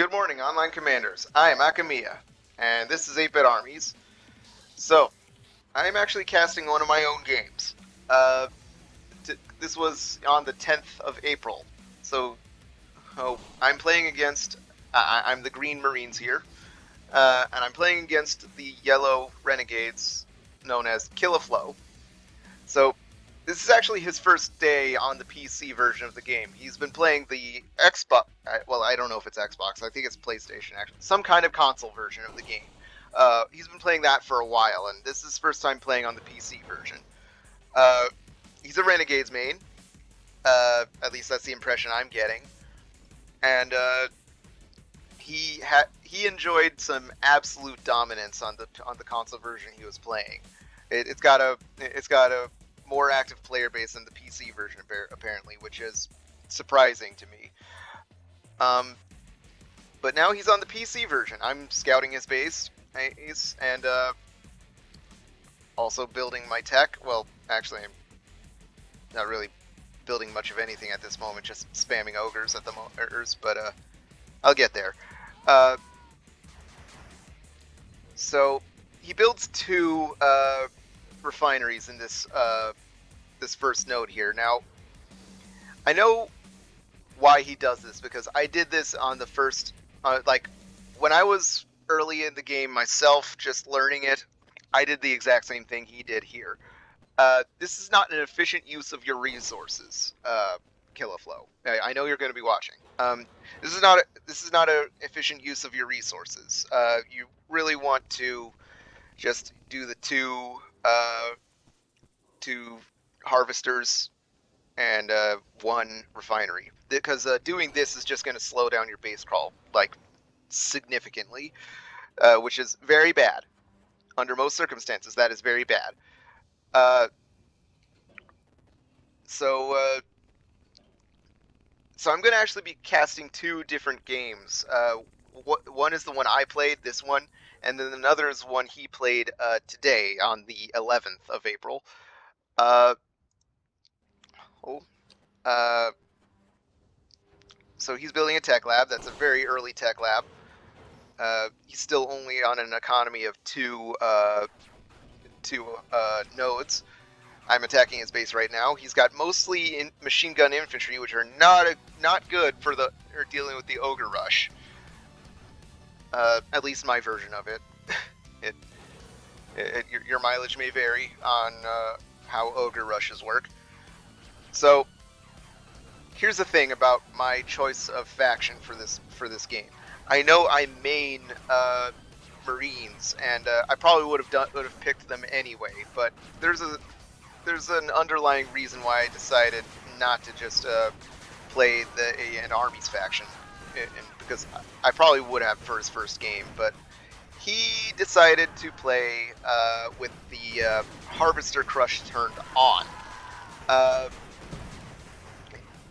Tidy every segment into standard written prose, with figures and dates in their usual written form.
Good morning, online commanders. I am Akamia, and this is 8-Bit Armies. So, I am actually casting one of my own games. This was on the 10th of April. So, I'm playing against... I'm the Green Marines here, and I'm playing against the Yellow Renegades, known as Killaflow. So, this is actually his first day on the PC version of the game. He's been playing the Xbox, well, I don't know if it's Xbox, I think it's PlayStation, actually. Some kind of console version of the game. He's been playing that for a while, and this is his first time playing on the PC version. He's a Renegades main, at least that's the impression I'm getting. And he enjoyed some absolute dominance on the console version he was playing. It's got a more active player base than the PC version, apparently, which is surprising to me. But now he's on the PC version. I'm scouting his base, and also building my tech. Well, actually, I'm not really building much of anything at this moment, just spamming ogres at the moment, but I'll get there. So he builds two refineries in this first node here. Now, I know why he does this, because I did this on the first, like, when I was early in the game myself, just learning it, I did the exact same thing he did here. This is not an efficient use of your resources, Killaflow. I know you're going to be watching. This is not an efficient use of your resources. You really want to just do the two harvesters and one refinery, because doing this is just going to slow down your base crawl, like, significantly, which is very bad. Under most circumstances, that is very bad. So I'm going to actually be casting two different games. One is the one I played, this one, and then another is one he played today on the 11th of April. So he's building a tech lab. That's a very early tech lab. He's still only on an economy of two nodes. I'm attacking his base right now. He's got mostly machine gun infantry, which are not good for dealing with the ogre rush. At least my version of it. Your mileage may vary on how ogre rushes work. So here's the thing about my choice of faction for this game. I know I main Marines, and I probably would have picked them anyway. But there's an underlying reason why I decided not to just play an Armies faction, because I probably would have for his first game, but he decided to play with the Harvester Crush turned on.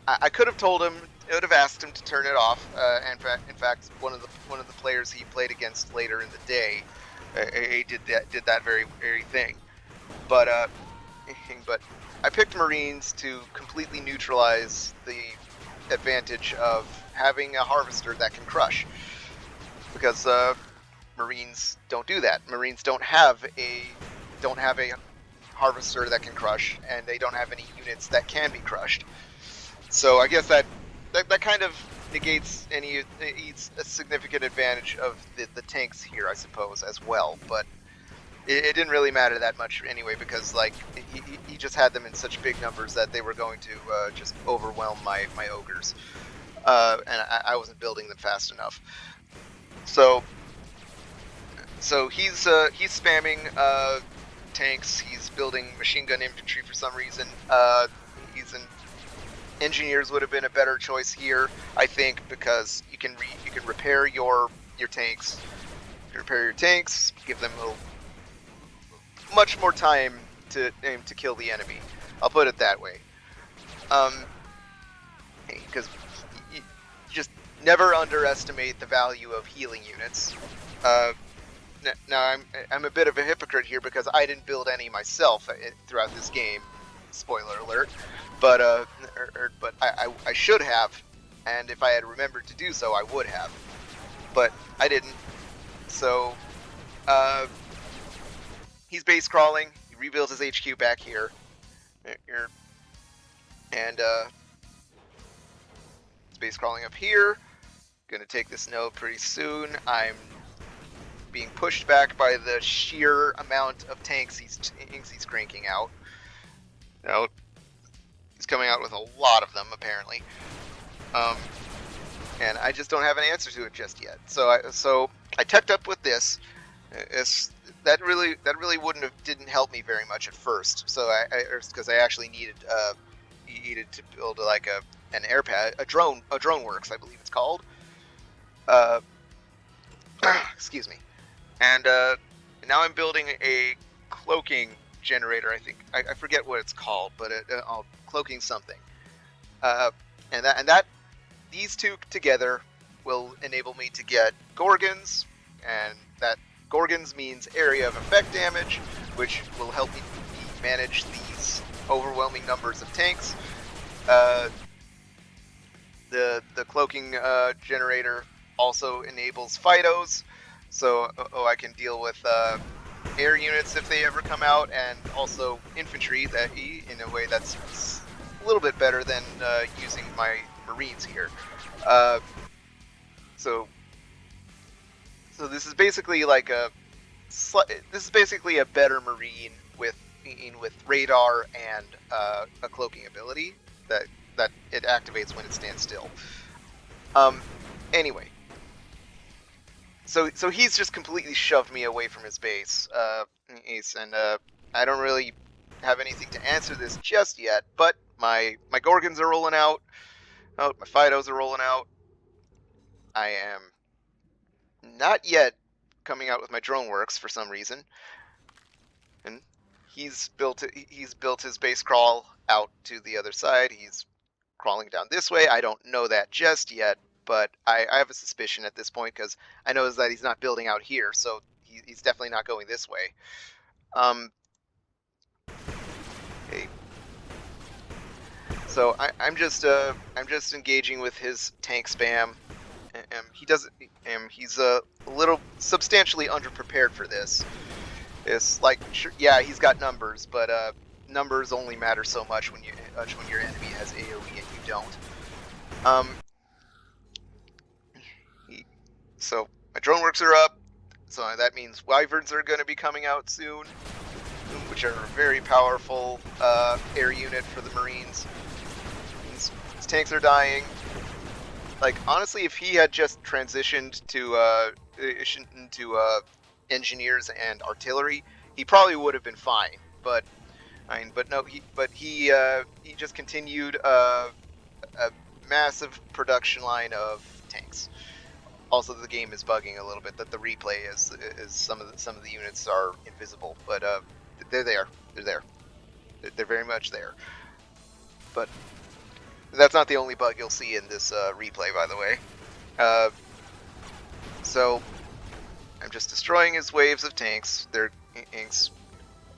I could have told him, I would have asked him to turn it off. In fact, one of the players he played against later in the day, he did that very thing. But I picked Marines to completely neutralize the advantage of having a harvester that can crush, because Marines don't do that. Marines don't have a harvester that can crush, and they don't have any units that can be crushed. So I guess that kind of negates a significant advantage of the tanks here, I suppose, as well. But it didn't really matter that much anyway, because like he just had them in such big numbers that they were going to just overwhelm my ogres, and I wasn't building them fast enough. So he's spamming tanks. He's building machine gun infantry for some reason. Engineers would have been a better choice here, I think, because you can repair your tanks. You can repair your tanks, give them much more time to kill the enemy. I'll put it that way. Because you just never underestimate the value of healing units. Now I'm a bit of a hypocrite here, because I didn't build any myself throughout this game. Spoiler alert. But I should have, and if I had remembered to do so, I would have. but I didn't. So he's base crawling. He rebuilds his HQ back here, and he's base crawling up here. Gonna take this node pretty soon. I'm being pushed back by the sheer amount of tanks he's cranking out. Now, he's coming out with a lot of them apparently, and I just don't have an answer to it just yet. So I teched up with this. That really didn't help me very much at first. So because I actually needed to build like an air pad, a drone works, I believe it's called. Excuse me. And now I'm building a cloaking generator. I think I forget what it's called, but cloaking something. And these two together will enable me to get Gorgons, and that Gorgons means area of effect damage, which will help me manage these overwhelming numbers of tanks. The cloaking generator also enables Phytos, so I can deal with air units if they ever come out, and also infantry in a way that's a little bit better than using my Marines here. So this is basically like a better Marine with radar and a cloaking ability that it activates when it stands still. Anyway, so he's just completely shoved me away from his base, and I don't really have anything to answer this just yet. But my Gorgons are rolling out. Oh, my Phytos are rolling out. I am not yet coming out with my drone works for some reason, and he's built his base crawl out to the other side. He's crawling down this way. I don't know that just yet, but I have a suspicion at this point because I know that he's not building out here, so he's definitely not going this way. Okay. So I'm just engaging with his tank spam. He's a little substantially underprepared for this. It's like, sure, yeah, he's got numbers, but numbers only matter so much when your enemy has AoE and you don't. So my drone works are up, so that means Wyverns are going to be coming out soon, which are a very powerful air unit for the Marines. His tanks are dying. Like, honestly, if he had just transitioned into engineers and artillery, he probably would have been fine. But no, he just continued a massive production line of tanks. Also, the game is bugging a little bit. That the replay is some of the units are invisible, but they're there. They're very much there. But that's not the only bug you'll see in this replay, by the way. So I'm just destroying his waves of tanks. They're inks.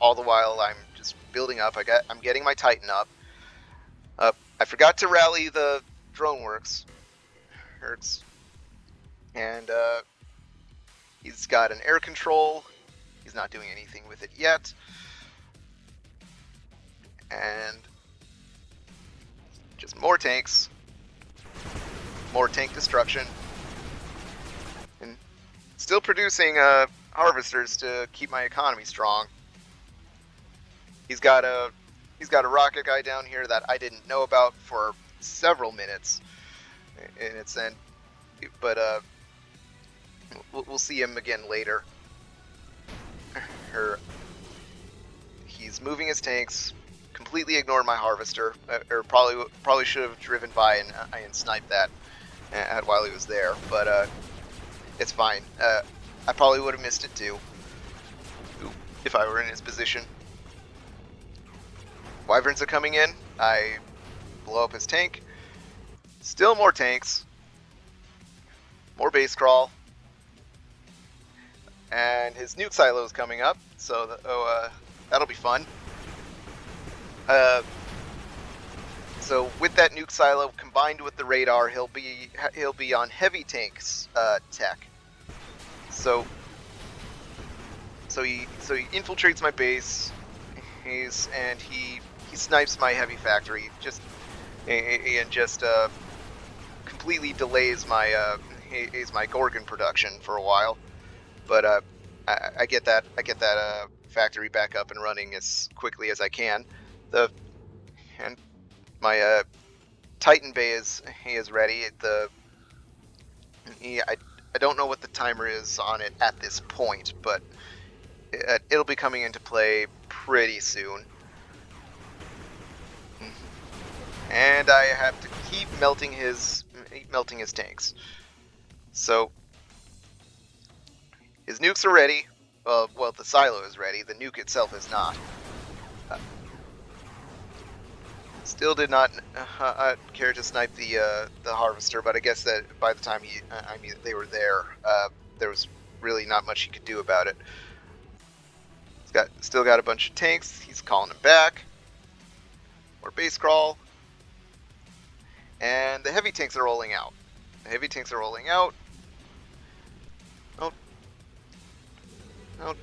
All the while I'm just building up. I'm getting my Titan up. I forgot to rally the drone works. Hurts. And he's got an air control. He's not doing anything with it yet. And just more tanks. More tank destruction. And still producing harvesters to keep my economy strong. He's got a rocket guy down here that I didn't know about for several minutes in its end. But we'll see him again later. He's moving his tanks. Completely ignored my harvester, or probably should have driven by and sniped that while he was there. But it's fine. I probably would have missed it too if I were in his position. Wyverns are coming in. I blow up his tank. Still more tanks. More base crawl. And his nuke silo is coming up, so that'll be fun. So with that nuke silo combined with the radar, he'll be on heavy tanks tech. So he infiltrates my base. He snipes my heavy factory and just completely delays my Gorgon production for a while. But I get that factory back up and running as quickly as I can. And my Titan Bay is ready. I don't know what the timer is on it at this point, but it'll be coming into play pretty soon. And I have to keep melting his tanks. So his nukes are ready. Well, the silo is ready. The nuke itself is not. Still did not care to snipe the harvester, but I guess that by the time they were there, there was really not much he could do about it. He's still got a bunch of tanks. He's calling them back. More base crawl. And the heavy tanks are rolling out. Oh,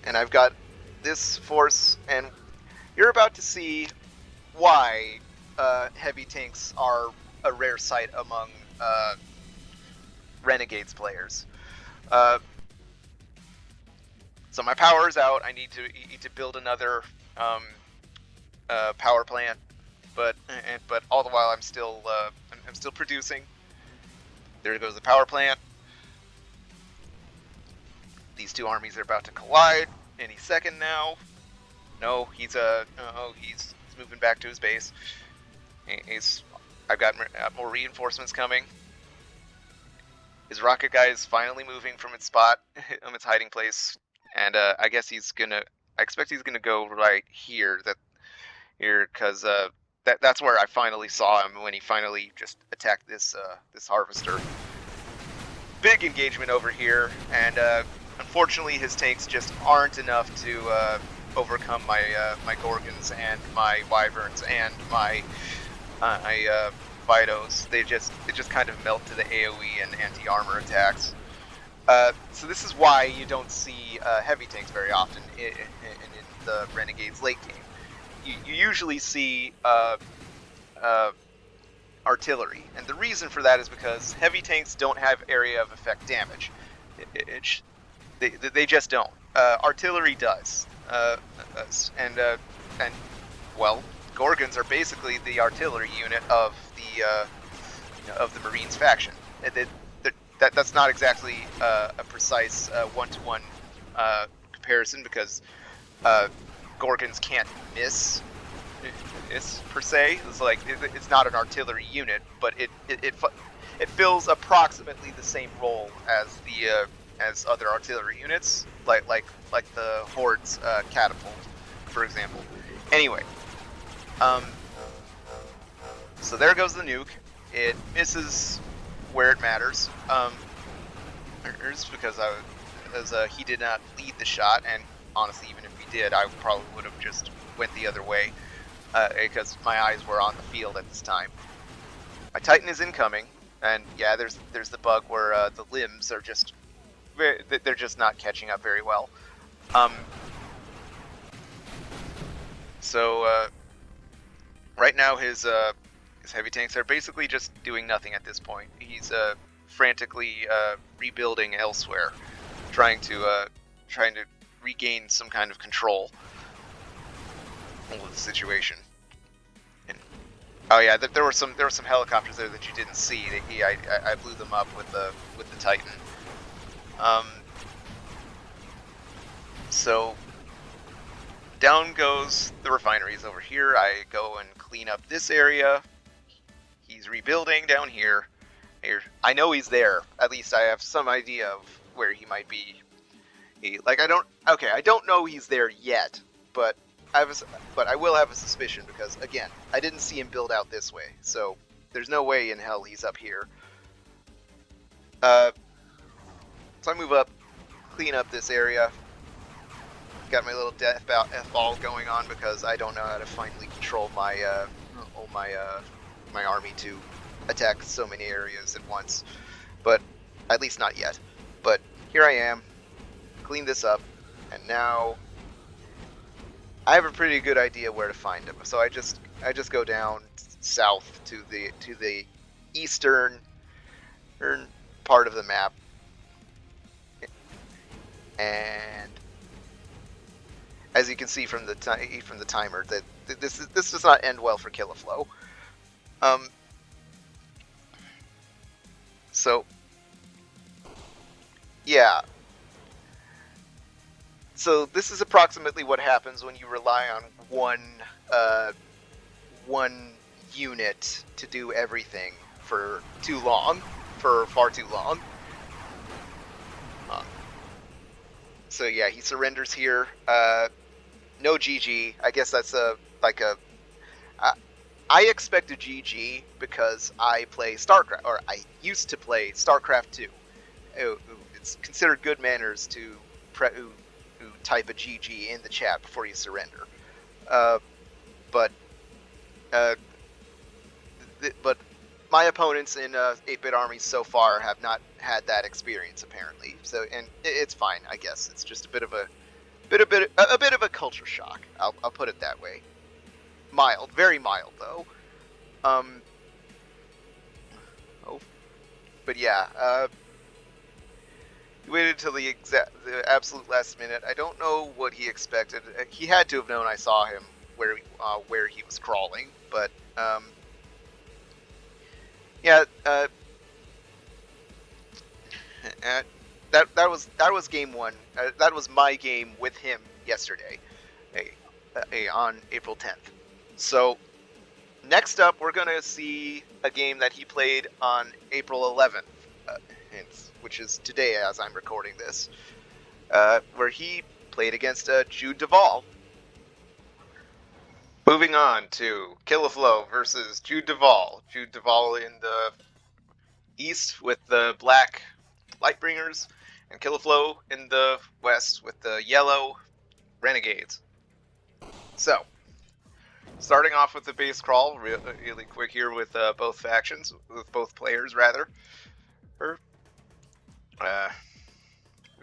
and I've got this force, and you're about to see why heavy tanks are a rare sight among Renegades players. So my power is out. I need to build another power plant, but all the while I'm still producing. There goes the power plant. These two armies are about to collide any second now. No, he's moving back to his base. I've got more reinforcements coming. His rocket guy is finally moving from its spot, its hiding place, and I guess I expect he's gonna go right here. Because that's where I finally saw him when he finally just attacked this harvester. Big engagement over here, and unfortunately his tanks just aren't enough to overcome my Gorgons and my Wyverns and my Vitos. They just kind of melt to the AoE and anti-armor attacks. So this is why you don't see heavy tanks very often in the Renegades late game. You usually see artillery, and the reason for that is because heavy tanks don't have area of effect damage. They just don't. Artillery does, and well, Gorgons are basically the artillery unit of the Marines faction. That's not exactly a precise one-to-one comparison, because Gorgons can't miss per se. It's not an artillery unit, but it fills approximately the same role as other artillery units, like the Horde's catapult, for example. Anyway, so there goes the nuke. It misses where it matters. Because he did not lead the shot, and honestly, even if he did, I probably would have just went the other way, because my eyes were on the field at this time. My Titan is incoming, and yeah, there's the bug where the limbs are they're just not catching up very well. So right now his heavy tanks are basically just doing nothing at this point. He's frantically rebuilding elsewhere, trying to regain some kind of control over the situation. And oh yeah, there were some helicopters there that you didn't see. I blew them up with the Titan. So down goes the refineries over here. I go and clean up this area. He's rebuilding down here. I know he's there. At least I have some idea of where he might be. I don't know he's there yet, but I will have a suspicion, because again, I didn't see him build out this way, so there's no way in hell he's up here. So I move up, clean up this area. Got my little death ball going on because I don't know how to finally control my my army to attack so many areas at once, but at least not yet. But here I am, clean this up, and now I have a pretty good idea where to find him. So I just go down south to the eastern part of the map, and as you can see from the timer, that this does not end well for Killaflow. So yeah. So this is approximately what happens when you rely on one unit to do everything for far too long. So yeah, he surrenders here. No GG. I guess that's I expect a GG because I play StarCraft, or I used to play StarCraft 2. It's considered good manners to type a GG in the chat before you surrender. But my opponents in 8-bit armies so far have not had that experience apparently. So, and it's fine, I guess. It's just a bit of a culture shock. I'll put it that way. Mild, very mild though. But yeah. He waited until the absolute last minute. I don't know what he expected. He had to have known I saw him where he was crawling. But yeah, that was game one. That was my game with him yesterday, on April 10th. So next up, we're gonna see a game that he played on April 11th. Which is today as I'm recording this, where he played against Jude Duvall. Moving on to Killaflow versus Jude Duvall. Jude Duvall in the east with the black Lightbringers, and Killaflow in the west with the yellow Renegades. So, starting off with the base crawl, really quick here with both factions, with both players rather.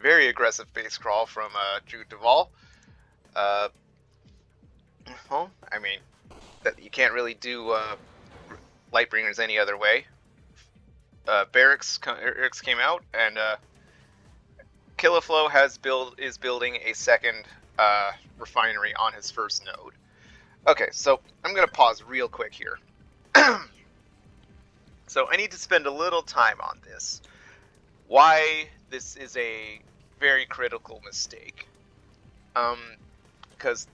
Very aggressive base crawl from Jude Duvall. Well, I mean, that you can't really do Lightbringers any other way. Barracks came out, and Killaflow is building a second refinery on his first node. Okay, so I'm gonna pause real quick here. So I need to spend a little time on this. Why this is a very critical mistake. Because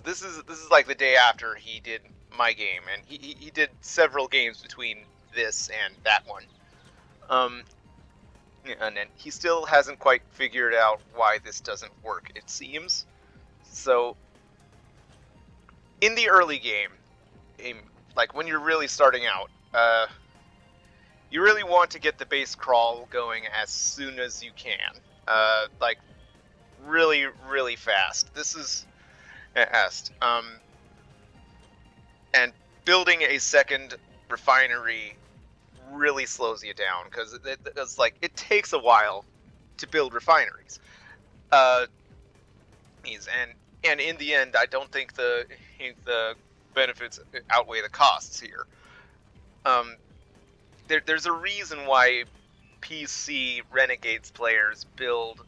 this is like the day after he did my game, and he did several games between this and that one. And then he still hasn't quite figured out why this doesn't work, it seems. So in the early game, like when you're really starting out, you really want to get the base crawl going as soon as you can. Like, really, really fast. This is fast. And building a second refinery really slows you down, because it's like, it takes a while to build refineries. And in the end, I don't think the benefits outweigh the costs here. There's a reason why PC Renegades players build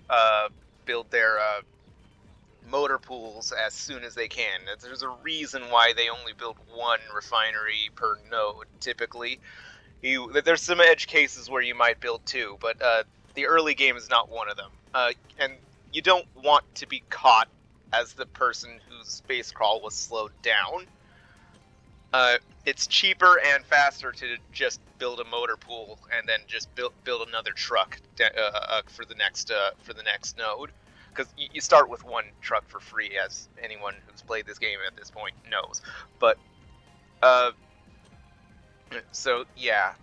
their motor pools as soon as they can. There's a reason why they only build one refinery per node, typically. There's some edge cases where you might build two, but the early game is not one of them. And you don't want to be caught as the person whose base crawl was slowed down. It's cheaper and faster to just build a motor pool and then just build another truck for the next node, because you start with one truck for free, as anyone who's played this game at this point knows. But so yeah,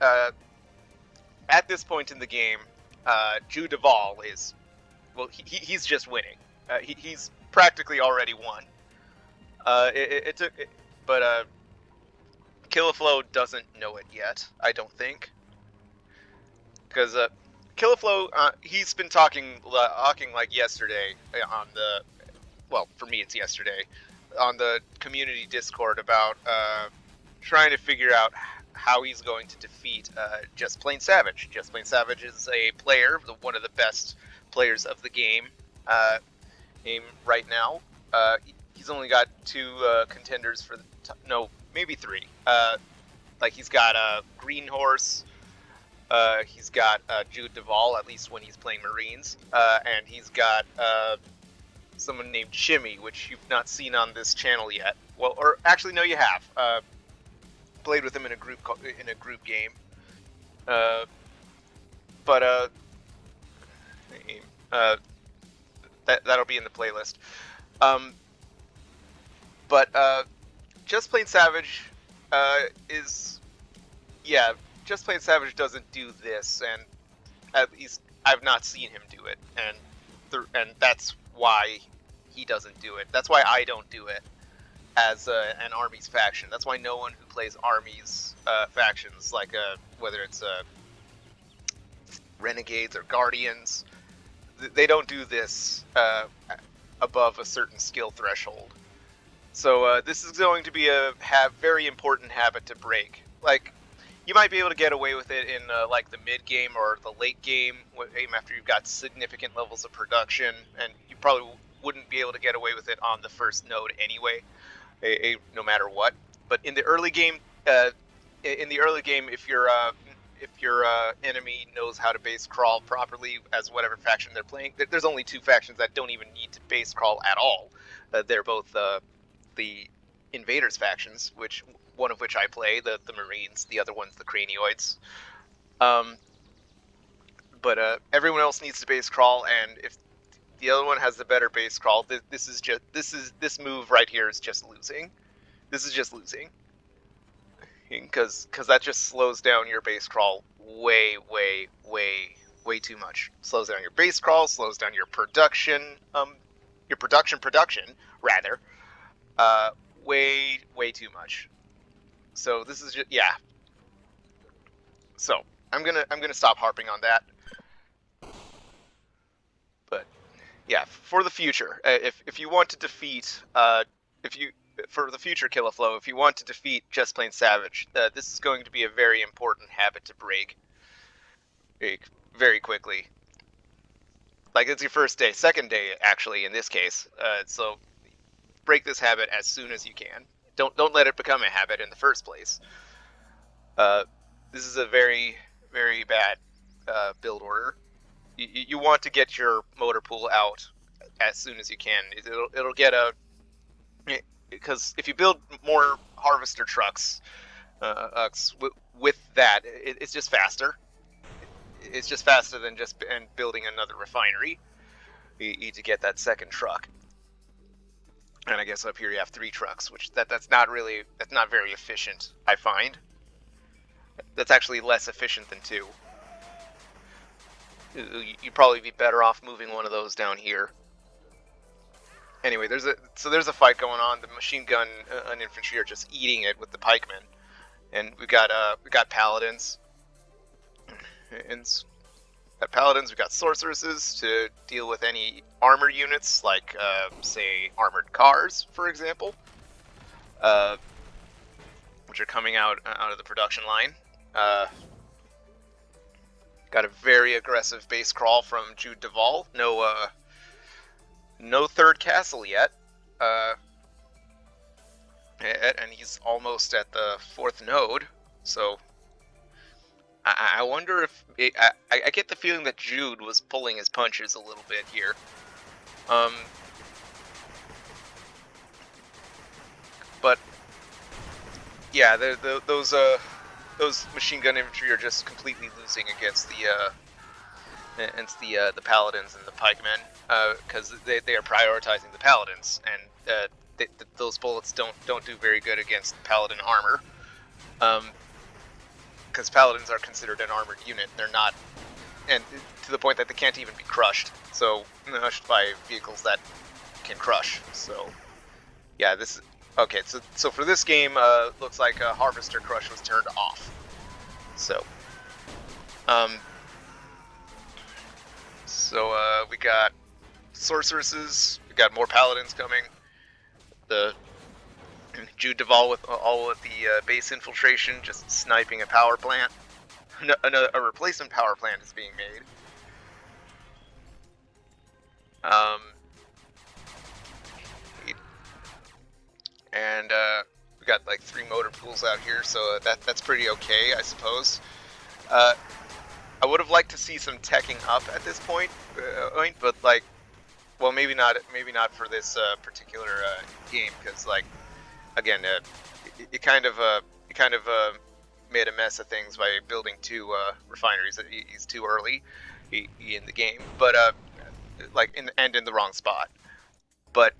at this point in the game, Jude Duvall is, well, he's just winning. He's practically already won. But Killaflow doesn't know it yet, I don't think. Because Killaflow, he's been talking like yesterday on the, well, for me it's yesterday, on the community Discord about trying to figure out how he's going to defeat Just Plain Savage. Just Plain Savage is a player, one of the best players of the game right now. He's only got 2 contenders for the no, maybe 3. Like he's got a Green Horse, he's got Jude Duvall, at least when he's playing Marines, and he's got someone named Shimmy, which you've not seen on this channel yet. Well, or actually, no, you have. Played with him in a group game. That'll be in the playlist. Just Plain Savage Just Plain Savage doesn't do this, and at least I've not seen him do it, and that's why he doesn't do it. That's why I don't do it as an Armies faction. That's why no one who plays Armies factions, like whether it's Renegades or Guardians, they don't do this above a certain skill threshold. So this is going to be a very important habit to break. Like, you might be able to get away with it in like the mid game or the late game after you've got significant levels of production, and you probably wouldn't be able to get away with it on the first node anyway, no matter what. But in the early game, if your enemy knows how to base crawl properly as whatever faction they're playing, there's only 2 factions that don't even need to base crawl at all. They're both the Invaders factions, one of which I play, the Marines, the other one's the Cranioids. But everyone else needs to base crawl, and if the other one has the better base crawl, this move right here is just losing. This is just losing, because that just slows down your base crawl way too much. Slows down your base crawl, slows down your production, rather, way too much. So this is just, yeah. So I'm gonna stop harping on that. But yeah, for the future, if you want to defeat, for the future Killaflow, if you want to defeat Just Plain Savage, this is going to be a very important habit to break very quickly. Like, it's your first day, second day actually in this case. So break this habit as soon as you can. Don't let it become a habit in the first place. This is a very bad build order. You want to get your motor pool out as soon as you can. It'll get because if you build more harvester trucks with that, it's just faster. It's just faster than just building another refinery. You need to get that second truck. And I guess up here you have 3 trucks, which that's not very efficient, I find. That's actually less efficient than 2. You'd probably be better off moving one of those down here. Anyway, there's a fight going on. The machine gun and infantry are just eating it with the pikemen, and we got paladins. And we've got sorceresses to deal with any armor units, like say armored cars, for example, which are coming out of the production line. Got a very aggressive base crawl from Jude Duvall. No third castle yet, and he's almost at the 4th node. So I wonder if I get the feeling that Jude was pulling his punches a little bit here. But yeah, those machine gun infantry are just completely losing against the paladins and the pikemen, because they are prioritizing the paladins, and those bullets don't do very good against paladin armor. Because paladins are considered an armored unit. They're not, and to the point that they can't even be crushed. So I should buy vehicles that can crush. So yeah, this Okay, so for this game, looks like Harvester Crush was turned off. So, we got sorceresses, we got more paladins coming. The Jude Duvall with all of the base infiltration, just sniping a power plant. A replacement power plant is being made. And we got like 3 motor pools out here, so that's pretty okay, I suppose. I would have liked to see some teching up at this point, but like, well, maybe not for this particular game, because like, again, it kind of made a mess of things by building 2 refineries. He's too early in the game, but like in the wrong spot. But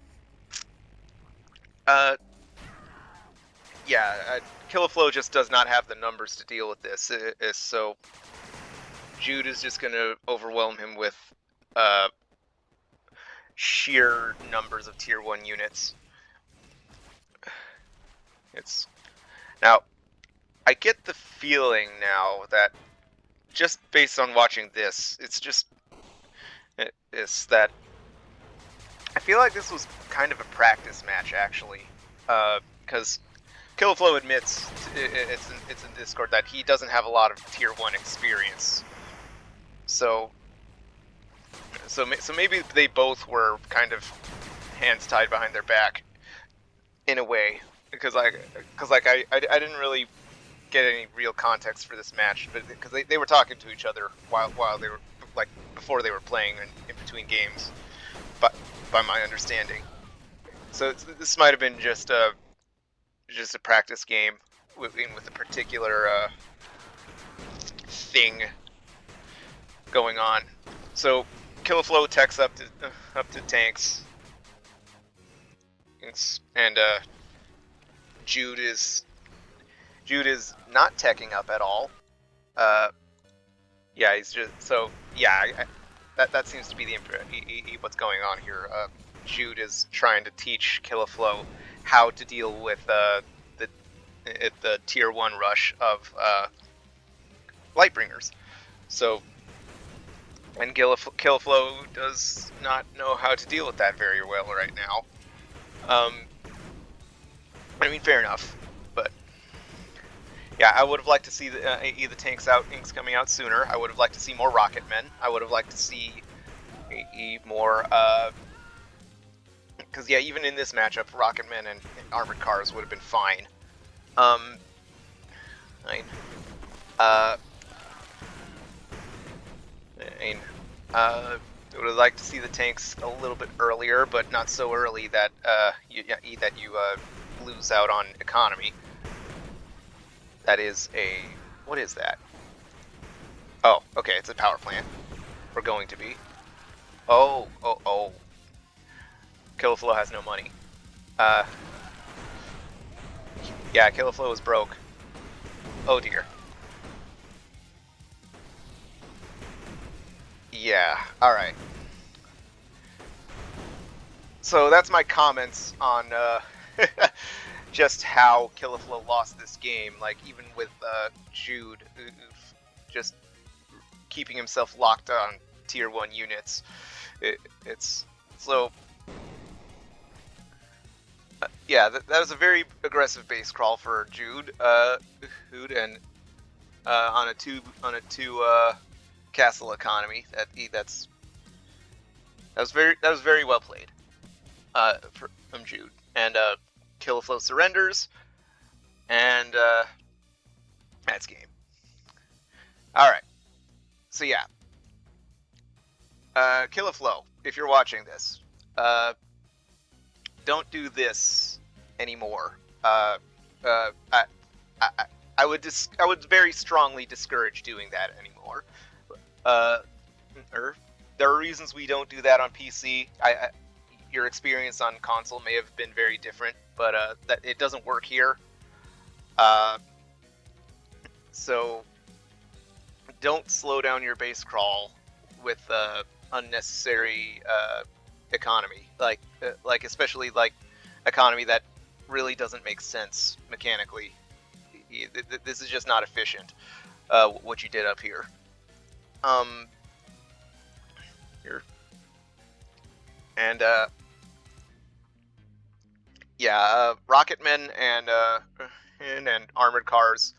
yeah, Killaflow just does not have the numbers to deal with this. So Jude is just going to overwhelm him with sheer numbers of tier 1 units. Now, I get the feeling now that just based on watching this, it's that I feel like this was kind of a practice match, actually, because Killaflow admits it's in Discord that he doesn't have a lot of tier 1 experience. So maybe they both were kind of hands tied behind their back in a way, because I didn't really get any real context for this match, but because they were talking to each other while they were, like, before they were playing and in between games, but by my understanding. So this might have been just a practice game with a particular thing going on. So Killaflow techs up to tanks, and Jude is not teching up at all. Yeah, he's just that seems to be what's going on here. Jude is trying to teach Killaflow how to deal with the tier 1 rush of Lightbringers. So, and Killaflow does not know how to deal with that very well right now. I mean, fair enough, but yeah, I would have liked to see the tanks coming out sooner. I would have liked to see more rocket men. I would have liked to see more, because yeah, even in this matchup, rocket men and armored cars would have been fine. I would have liked to see the tanks a little bit earlier, but not so early that you lose out on economy. That is what is that? Oh, okay, it's a power plant. We're going to be. Oh. Killaflow has no money. Yeah, Killaflow is broke. Oh dear. Yeah, alright. So that's my comments on just how Killaflow lost this game. Like, even with Jude just keeping himself locked on tier 1 units. It's so... yeah, that was a very aggressive base crawl for Jude, and on a two castle economy. That was very well played from Jude. And Killaflow surrenders, and that's game. All right. So yeah, Killaflow, if you're watching this, don't do this anymore. I would very strongly discourage doing that anymore. There are reasons we don't do that on PC. Your experience on console may have been very different, but that it doesn't work here. So don't slow down your base crawl with unnecessary economy, like especially like economy that really doesn't make sense mechanically. This is just not efficient. What you did up here. Here and yeah, rocketmen and armored cars.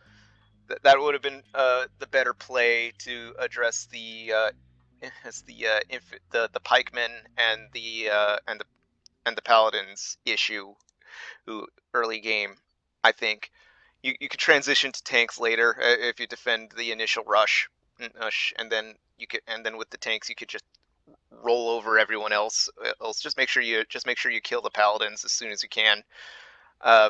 That would have been the better play to address the pikemen and the paladins issue. Who early game, I think. You could transition to tanks later if you defend the initial rush, and then with the tanks you could just roll over everyone else. Just make sure you kill the paladins as soon as you can. Uh,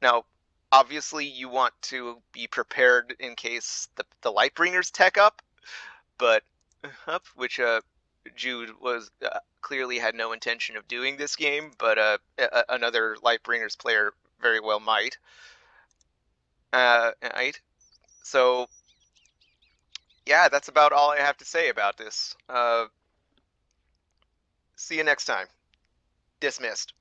Now, obviously, you want to be prepared in case the Lightbringers tech up, but which Jude was clearly had no intention of doing this game, but another Lightbringers player very well might. Right? So, yeah, that's about all I have to say about this. See you next time. Dismissed.